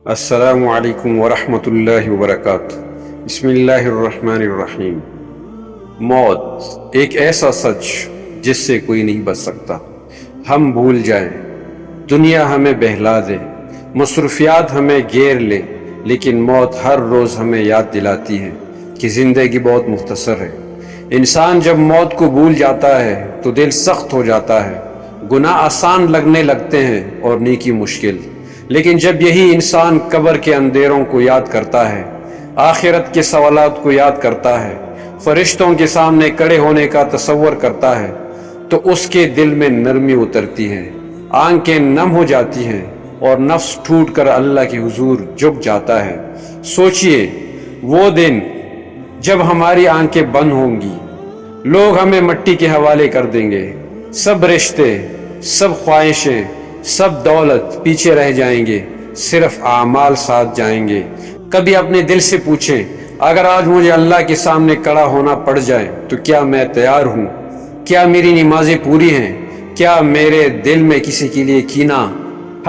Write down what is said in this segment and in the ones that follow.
السلام علیکم ورحمۃ اللہ وبرکاتہ۔ بسم اللہ الرحمن الرحیم۔ موت ایک ایسا سچ جس سے کوئی نہیں بچ سکتا۔ ہم بھول جائیں، دنیا ہمیں بہلا دے، مصروفیات ہمیں گھیر لے، لیکن موت ہر روز ہمیں یاد دلاتی ہے کہ زندگی بہت مختصر ہے۔ انسان جب موت کو بھول جاتا ہے تو دل سخت ہو جاتا ہے، گناہ آسان لگنے لگتے ہیں اور نیکی مشکل۔ لیکن جب یہی انسان قبر کے اندھیروں کو یاد کرتا ہے، آخرت کے سوالات کو یاد کرتا ہے، فرشتوں کے سامنے کھڑے ہونے کا تصور کرتا ہے، تو اس کے دل میں نرمی اترتی ہے، آنکھیں نم ہو جاتی ہیں اور نفس ٹوٹ کر اللہ کے حضور جھک جاتا ہے۔ سوچئے وہ دن جب ہماری آنکھیں بند ہوں گی، لوگ ہمیں مٹی کے حوالے کر دیں گے، سب رشتے، سب خواہشیں، سب دولت پیچھے رہ جائیں گے، صرف اعمال ساتھ جائیں گے۔ کبھی اپنے دل سے پوچھیں، اگر آج مجھے اللہ کے سامنے کھڑا ہونا پڑ جائے تو کیا میں تیار ہوں؟ کیا میری نمازیں پوری ہیں؟ کیا میرے دل میں کسی کے لیے کینہ،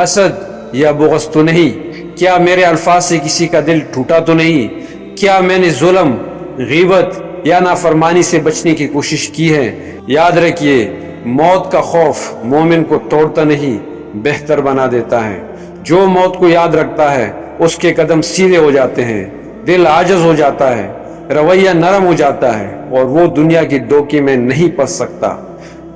حسد یا بغض تو نہیں؟ کیا میرے الفاظ سے کسی کا دل ٹوٹا تو نہیں؟ کیا میں نے ظلم، غیبت یا نافرمانی سے بچنے کی کوشش کی ہے؟ یاد رکھیے، موت کا خوف مومن کو توڑتا نہیں، بہتر بنا دیتا ہے۔ جو موت کو یاد رکھتا ہے اس کے قدم سیدھے ہو جاتے ہیں، دل عاجز ہو جاتا ہے، رویہ نرم ہو جاتا ہے، اور وہ دنیا کی دھوکے میں نہیں پھنس سکتا۔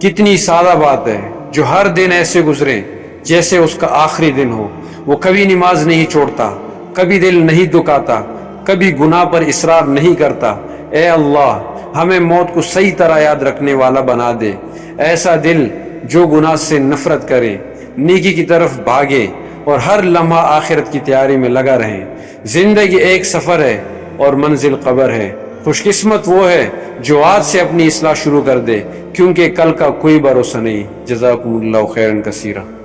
کتنی سادہ بات ہے، جو ہر دن ایسے گزرے جیسے اس کا آخری دن ہو۔ وہ کبھی نماز نہیں چھوڑتا، کبھی دل نہیں دکھاتا، کبھی گناہ پر اصرار نہیں کرتا۔ اے اللہ، ہمیں موت کو صحیح طرح یاد رکھنے والا بنا دے، ایسا دل جو گناہ سے نفرت کرے، نیکی کی طرف بھاگے اور ہر لمحہ آخرت کی تیاری میں لگا رہے۔ زندگی ایک سفر ہے اور منزل قبر ہے۔ خوش قسمت وہ ہے جو آج سے اپنی اصلاح شروع کر دے، کیونکہ کل کا کوئی بھروسہ نہیں۔ جزاکم اللہ خیرا کثیرا۔